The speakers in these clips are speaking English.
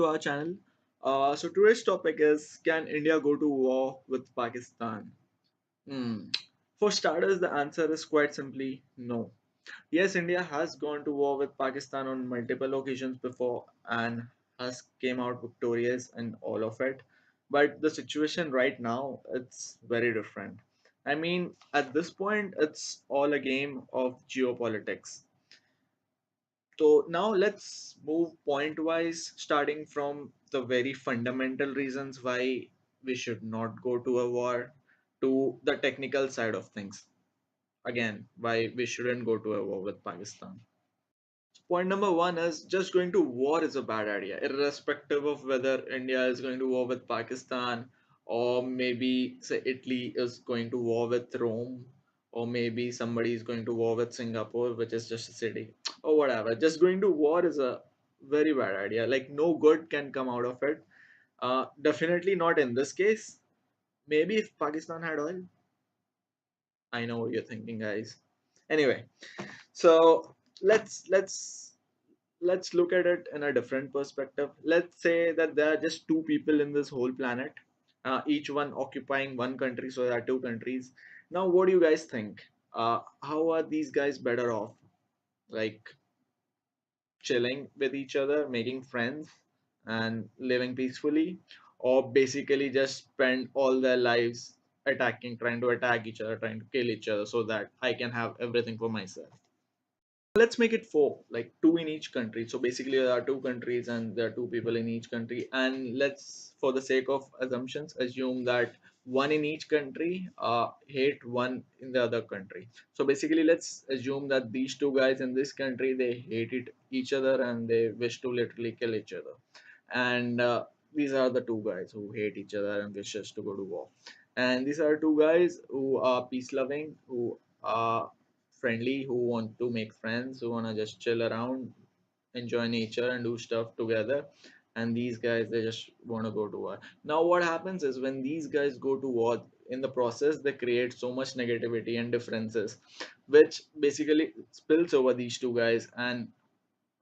to our channel. So today's topic is, can India go to war with Pakistan? Hmm. For starters, the answer is quite simply no. Yes, India has gone to war with Pakistan on multiple occasions before and has came out victorious in all of it. But the situation right now, it's very different. I mean, at this point, it's all a game of geopolitics. So now let's move point wise, starting from the very fundamental reasons why we should not go to a war to the technical side of things. Again, why we shouldn't go to a war with Pakistan. So point number one is, just going to war is a bad idea, irrespective of whether India is going to war with Pakistan, or maybe say Italy is going to war with Rome, or maybe somebody is going to war with Singapore, which is just a city, or whatever. Just going to war is a very bad idea. Like, no good can come out of it. Definitely not in this case. Maybe if Pakistan had oil. I know what you're thinking, guys. Anyway, so let's look at it in a different perspective. Let's say that there are just two people in this whole planet, each one occupying one country, so there are two countries. Now, what do you guys think? How are these guys better off? Like chilling with each other, making friends, and living peacefully, or basically just spend all their lives attacking, trying to attack each other, trying to kill each other, so that I can have everything for myself? Let's make it four, like two in each country. So basically there are two countries and there are two people in each country, and let's, for the sake of assumptions, assume that one in each country hate one in the other country. So basically let's assume that these two guys in this country, they hate each other and they wish to literally kill each other. And these are the two guys who hate each other and wishes to go to war. And these are two guys who are peace loving, who are friendly, who want to make friends, who want to just chill around, enjoy nature, and do stuff together. And these guys, they just want to go to war. Now, what happens is, when these guys go to war, in the process, they create so much negativity and differences, which basically spills over these two guys, and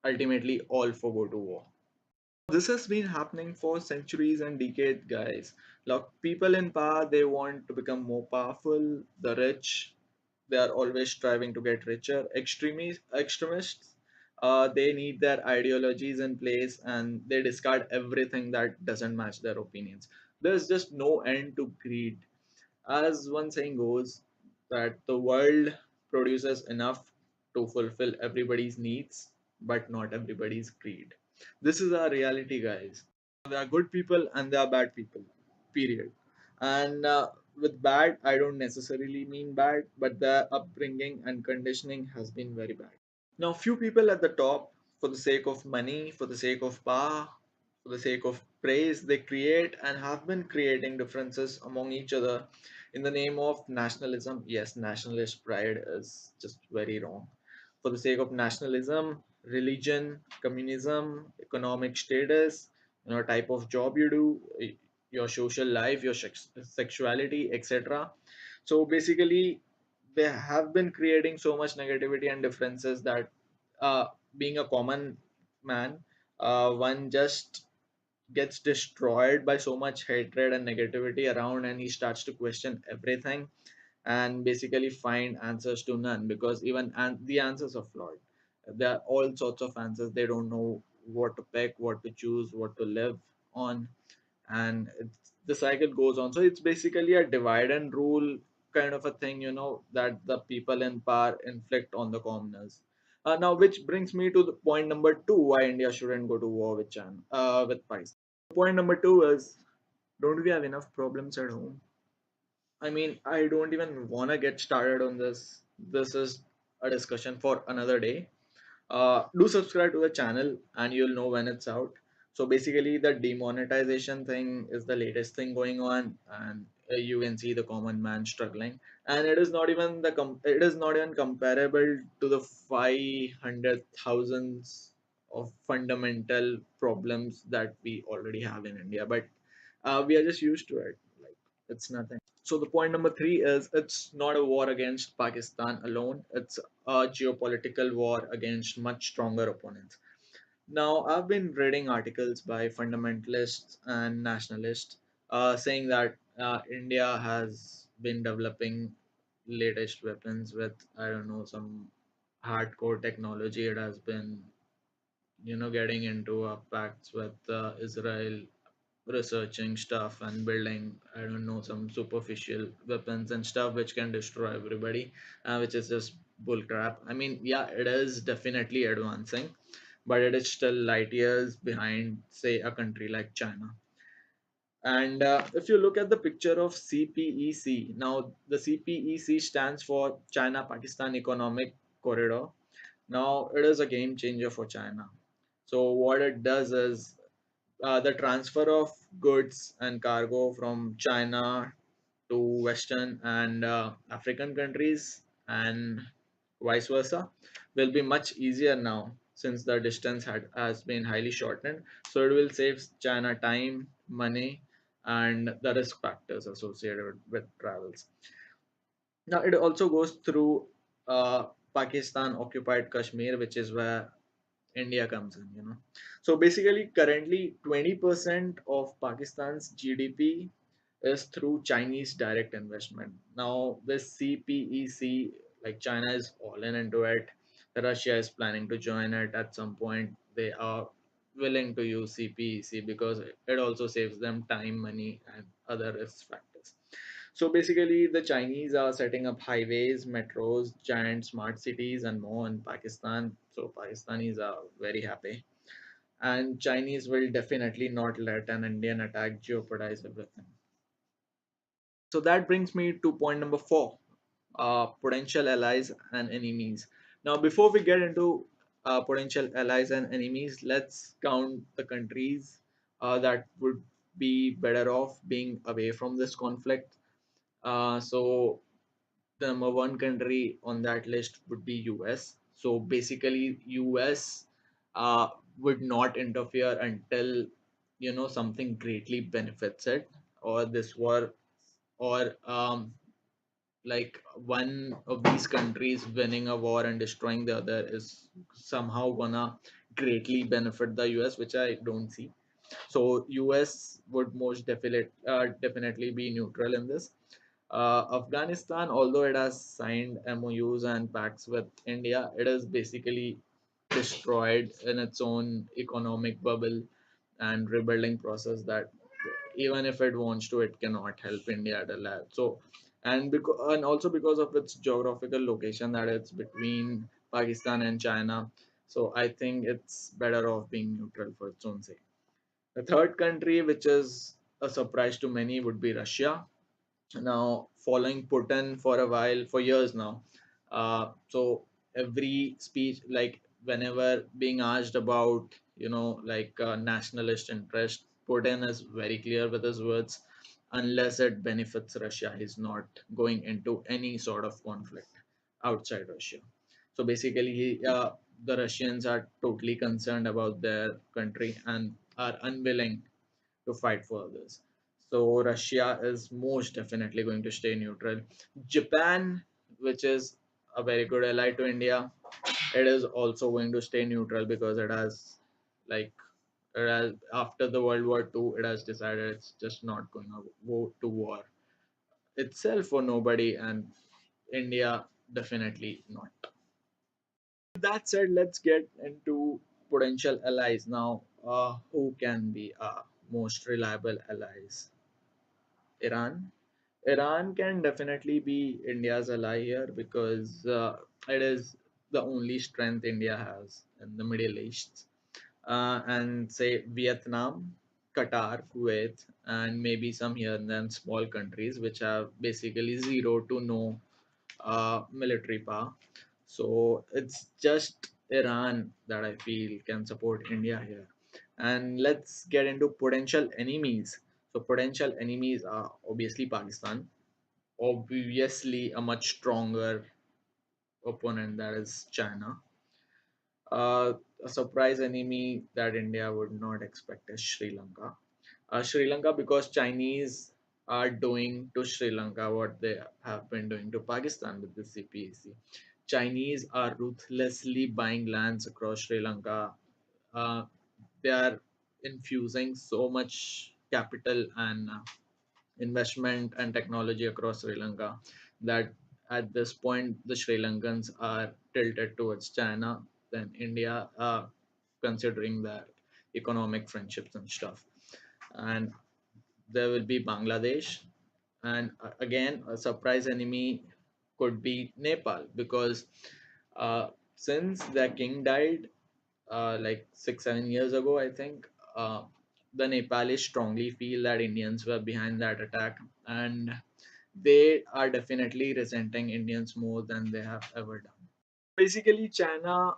ultimately all for go to war. This has been happening for centuries and decades, guys. Like, people in power, they want to become more powerful. The rich, they are always striving to get richer. Extremists, they need their ideologies in place and they discard everything that doesn't match their opinions. There's just no end to greed. As one saying goes, that the world produces enough to fulfill everybody's needs, but not everybody's greed. This is our reality, guys. There are good people and there are bad people, period. And with bad, I don't necessarily mean bad, but their upbringing and conditioning has been very bad. Now, few people at the top, for the sake of money, for the sake of power, for the sake of praise, they create and have been creating differences among each other in the name of nationalism. Yes, nationalist pride is just very wrong. For the sake of nationalism, religion, communism, economic status, type of job you do, your social life, your sexuality, etc. So basically, they have been creating so much negativity and differences that, uh, being a common man, one just gets destroyed by so much hatred and negativity around, and he starts to question everything and basically find answers to none, because even the answers are flawed. There are all sorts of answers. They don't know what to pick, what to choose, what to live on, and the cycle goes on. So it's basically a divide and rule kind of a thing, that the people in power inflict on the commoners. Now, which brings me to the point number two: why India shouldn't go to war with with Pakistan. Point number two is, don't we have enough problems at home? I mean, I don't even want to get started on this. This is a discussion for another day. Do subscribe to the channel and you'll know when it's out. So basically, the demonetization thing is the latest thing going on, and you can see the common man struggling. And it is not even it is not even comparable to the 500 thousands of fundamental problems that we already have in India. But we are just used to it. Like, it's nothing. So the point number three is, it's not a war against Pakistan alone. It's a geopolitical war against much stronger opponents. Now, I've been reading articles by fundamentalists and nationalists saying that India has been developing latest weapons with, I don't know, some hardcore technology. It has been, getting into pacts with Israel, researching stuff and building, I don't know, some superficial weapons and stuff which can destroy everybody, which is just bull crap. I mean, yeah, it is definitely advancing, but it is still light years behind, say, a country like China. And if you look at the picture of CPEC, now the CPEC stands for China Pakistan Economic Corridor. Now it is a game changer for China. So what it does is the transfer of goods and cargo from China to Western and African countries and vice versa will be much easier now since the distance has been highly shortened. So it will save China time, money, and the risk factors associated with travels. Now it also goes through Pakistan occupied Kashmir, which is where India comes in, So basically, currently 20% of Pakistan's GDP is through Chinese direct investment. Now, this CPEC, like China is all in into it. Russia is planning to join it at some point. They are willing to use CPEC because it also saves them time, money, and other risk factors. So basically, the Chinese are setting up highways, metros, giant smart cities, and more in Pakistan. So Pakistanis are very happy. And Chinese will definitely not let an Indian attack jeopardize everything. So that brings me to point number four, potential allies and enemies. Now, before we get into potential allies and enemies, let's count the countries that would be better off being away from this conflict. So the number one country on that list would be US. So basically, US would not interfere until something greatly benefits it, or this war, or like one of these countries winning a war and destroying the other is somehow gonna greatly benefit the US, which I don't see. So US would most definitely be neutral in this. Afghanistan, although it has signed MOUs and pacts with India, it is basically destroyed in its own economic bubble and rebuilding process that even if it wants to, it cannot help India at all. So, and also because of its geographical location that it's between Pakistan and China, so I think it's better off being neutral for its own sake. The third country, which is a surprise to many, would be Russia. Now following Putin for a while, for years now. So every speech, like whenever being asked about, like nationalist interest, Putin is very clear with his words. Unless it benefits Russia, he's not going into any sort of conflict outside Russia. So basically, the Russians are totally concerned about their country and are unwilling to fight for others. So Russia is most definitely going to stay neutral. Japan, which is a very good ally to India, it is also going to stay neutral because it has, like, after the World War II, it has decided it's just not going to go to war itself for nobody, and India definitely not. That said, let's get into potential allies now. Who can be our most reliable allies? Iran. Iran can definitely be India's ally here because it is the only strength India has in the Middle East. And say Vietnam, Qatar, Kuwait, and maybe some here and then small countries which have basically zero to no military power. So it's just Iran that I feel can support India here. And let's get into potential enemies. So potential enemies are obviously Pakistan, obviously a much stronger opponent that is China. A surprise enemy that India would not expect is Sri Lanka. Sri Lanka, because Chinese are doing to Sri Lanka what they have been doing to Pakistan with the CPEC. Chinese are ruthlessly buying lands across Sri Lanka uh, they are infusing so much capital and investment and technology across Sri Lanka that at this point the Sri Lankans are tilted towards China than India, considering their economic friendships and stuff. And there will be Bangladesh, and again a surprise enemy could be Nepal because uh, since their king died like 6 7 years ago, I think the Nepalis strongly feel that Indians were behind that attack, and they are definitely resenting Indians more than they have ever done. Basically, China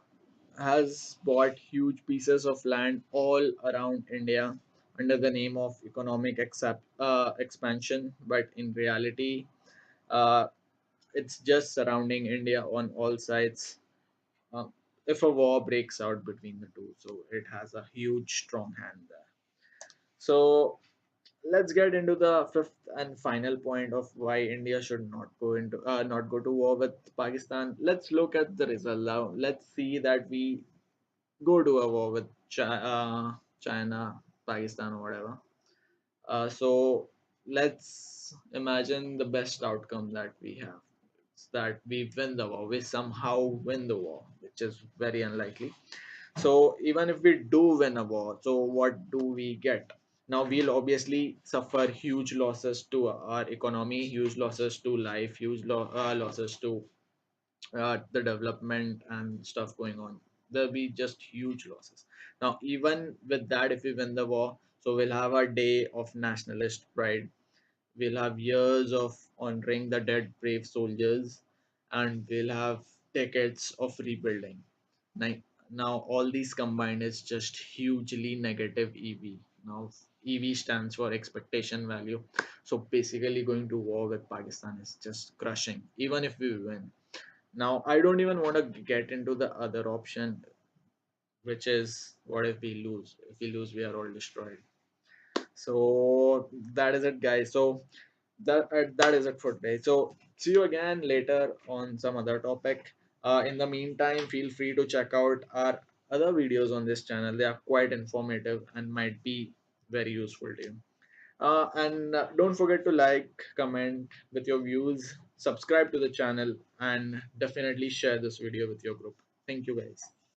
has bought huge pieces of land all around India under the name of economic expansion, but in reality, uh, it's just surrounding India on all sides. Uh, if a war breaks out between the two, so it has a huge, strong hand there. So let's get into the fifth and final point of why India should not go to war with Pakistan. Let's look at the result now. Let's see that we go to a war with China, Pakistan, or whatever. So let's imagine the best outcome that we have. It's that we win the war. We somehow win the war, which is very unlikely. So even if we do win a war, so what do we get? Now we'll obviously suffer huge losses to our economy, huge losses to life, losses to the development and stuff going on. There'll be just huge losses. Now, even with that, if we win the war, so we'll have a day of nationalist pride. We'll have years of honoring the dead brave soldiers, and we'll have decades of rebuilding. Now, now all these combined is just hugely negative EV. Now, EV stands for expectation value. So basically, going to war with Pakistan is just crushing, even if we win. Now, I don't even want to get into the other option, which is what if we lose? If we lose, we are all destroyed. So that is it, guys. So that is it for today. So see you again later on some other topic. In the meantime, feel free to check out our other videos on this channel. They are quite informative and might be very useful to you. And don't forget to like, comment with your views, subscribe to the channel, and definitely share this video with your group. Thank you, guys.